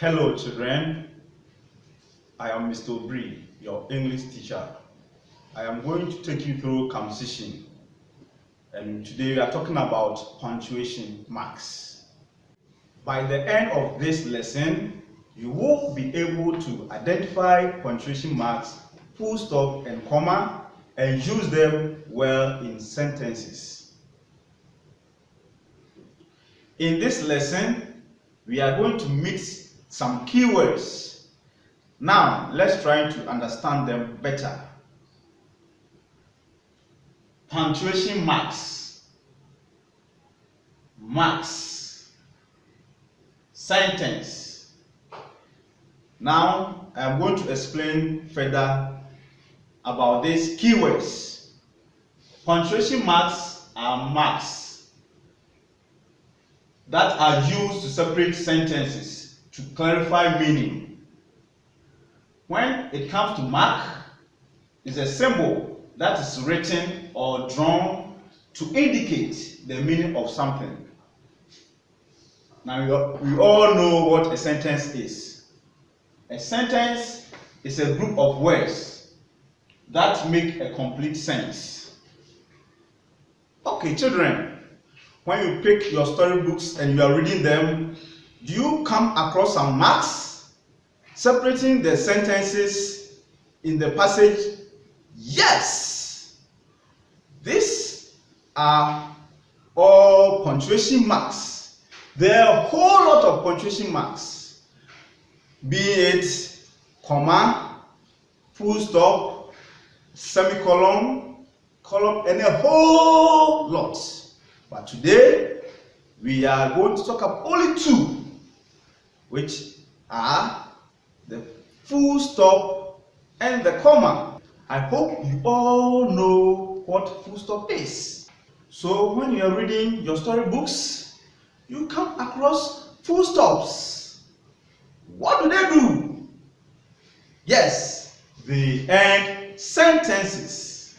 Hello children, I am Mr. Obri, your English teacher. I am going to take you through composition, and today we are talking about punctuation marks. By the end of this lesson, you will be able to identify punctuation marks, full stop and comma, and use them well in sentences. In this lesson, we are going to mix some keywords. Now, let's try to understand them better. Punctuation marks, sentence. Now, I am going to explain further about these keywords. Punctuation marks are marks that are used to separate sentences to clarify meaning. When it comes to mark, it's a symbol that is written or drawn to indicate the meaning of something. Now we all know what a sentence is. A sentence is a group of words that make a complete sense. Okay, children, when you pick your storybooks and you are reading them, do you come across some marks separating the sentences in the passage? Yes! These are all punctuation marks. There are a whole lot of punctuation marks, be it comma, full stop, semicolon, colon, and a whole lot. But today, we are going to talk about only two, which are the full stop and the comma. I hope you all know what full stop is. So when you are reading your storybooks, you come across full stops. What do? Yes, they end sentences.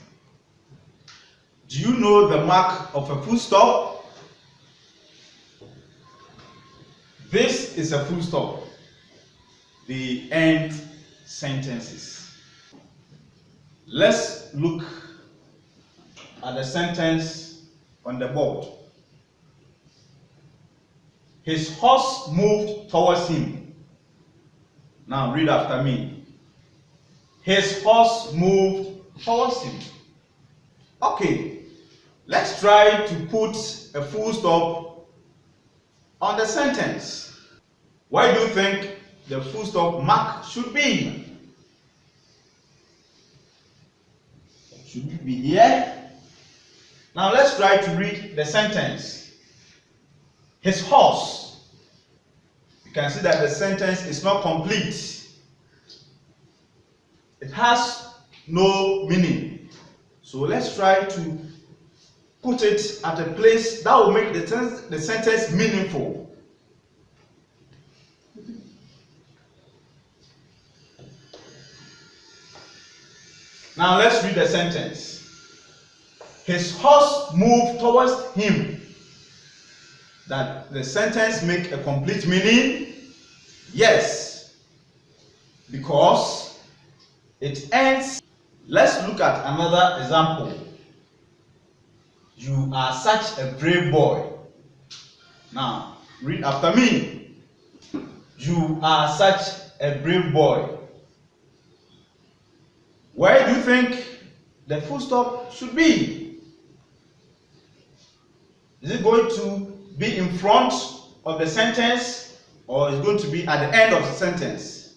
Do you know the mark of a full stop? This is a full stop. They end sentences. Let's look at the sentence on the board. His horse moved towards him. Now read after me. His horse moved towards him. Okay, let's try to put a full stop on the sentence. Why do you think the full stop mark should be? Should it be here? Now let's try to read the sentence. His horse. You can see that the sentence is not complete. It has no meaning. So let's try to put it at a place that will make the sentence meaningful. Now let's read the sentence. His horse moved towards him. That the sentence make a complete meaning? Yes, because it ends. Let's look at another example. You are such a brave boy. Now, read after me. You are such a brave boy. Where do you think the full stop should be? Is it going to be in front of the sentence, or is it going to be at the end of the sentence?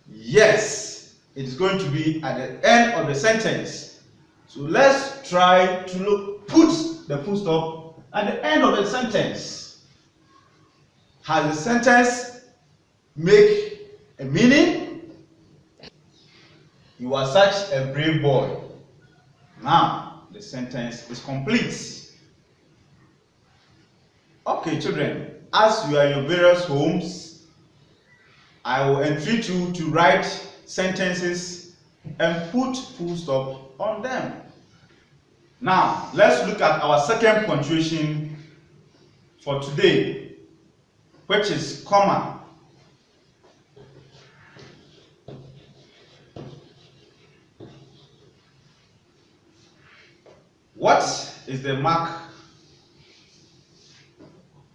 Yes, it is going to be at the end of the sentence. So let's try to put the full stop at the end of the sentence. Has the sentence make a meaning? You are such a brave boy. Now the sentence is complete. Okay, children, as you are in your various homes, I will entreat you to write sentences and put full stop on them. Now, let's look at our second punctuation for today, which is comma. What is the mark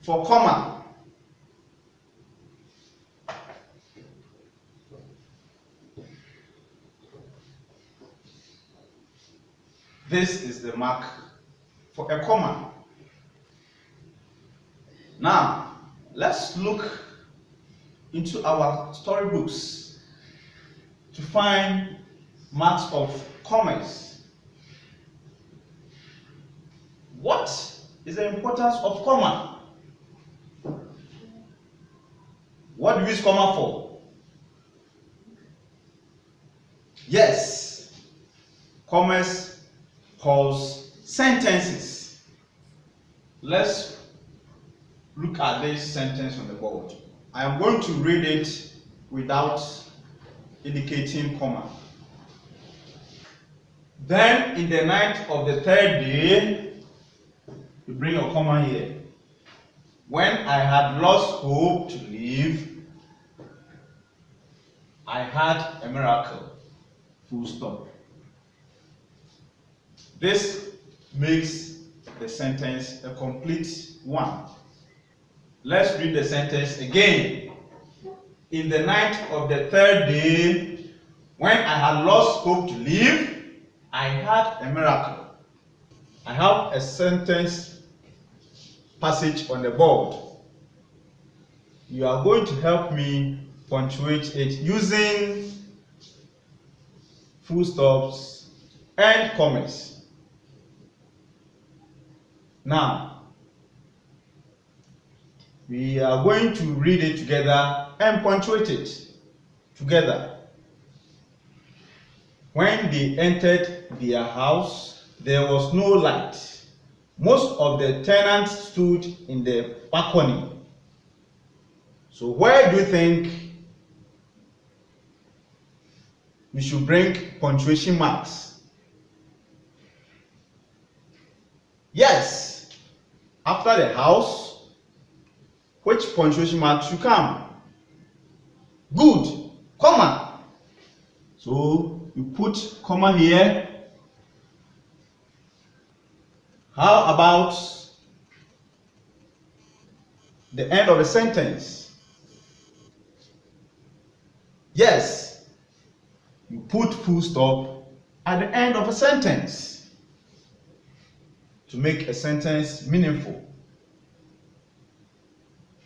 for comma? This is the mark for a comma. Now, let's look into our storybooks to find marks of commas. What is the importance of comma? What do we use comma for? Yes, commas pause sentences. Let's look at this sentence on the board. I am going to read it without indicating comma. Then in the night of the third day, you bring a comma here. When I had lost hope to live, I had a miracle. Full stop. This makes the sentence a complete one. Let's read the sentence again. In the night of the third day, when I had lost hope to live, I had a miracle. I have a sentence passage on the board. You are going to help me punctuate it using full stops and commas. Now, we are going to read it together and punctuate it together. When they entered their house, there was no light. Most of the tenants stood in the balcony. So where do you think we should bring punctuation marks? Yes, after the house, which punctuation mark should come? Good, comma. So you put comma here. How about the end of the sentence? Yes, you put full stop at the end of a sentence to make a sentence meaningful.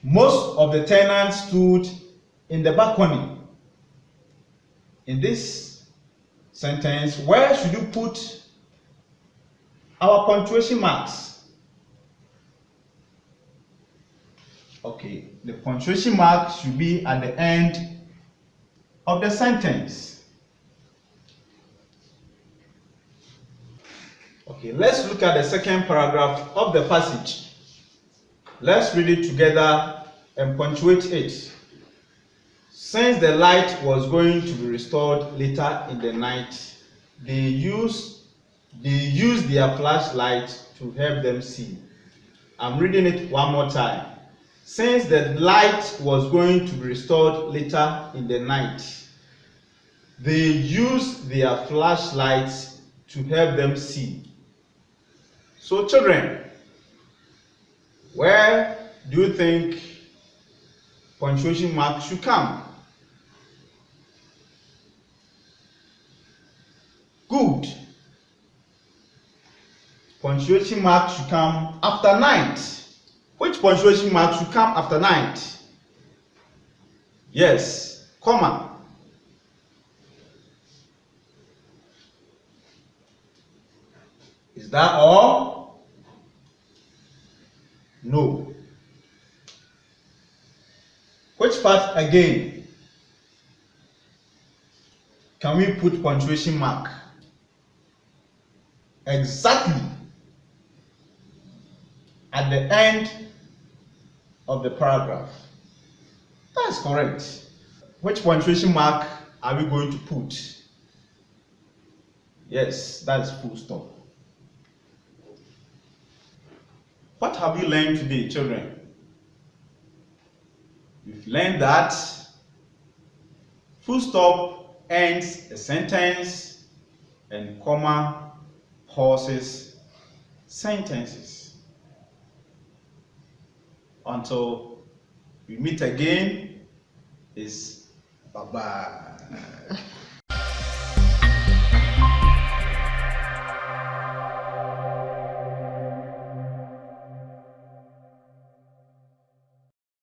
Most of the tenants stood in the balcony. In this sentence, where should you put our punctuation marks? Okay, the punctuation mark should be at the end of the sentence. Okay, let's look at the second paragraph of the passage. Let's read it together and punctuate it. Since the light was going to be restored later in the night, they used their flashlight to help them see. I'm reading it one more time. Since the light was going to be restored later in the night, they used their flashlights to help them see. So children, where do you think punctuation mark should come? Good. Punctuation mark should come after night. Which punctuation mark should come after night? Yes, comma. Is that all? No. Which part again can we put punctuation mark? Exactly at the end of the paragraph. That's correct. Which punctuation mark are we going to put? Yes, that's full stop. What have you learned today, children? You've learned that full stop ends a sentence and comma pauses sentences. Until we meet again, is bye bye.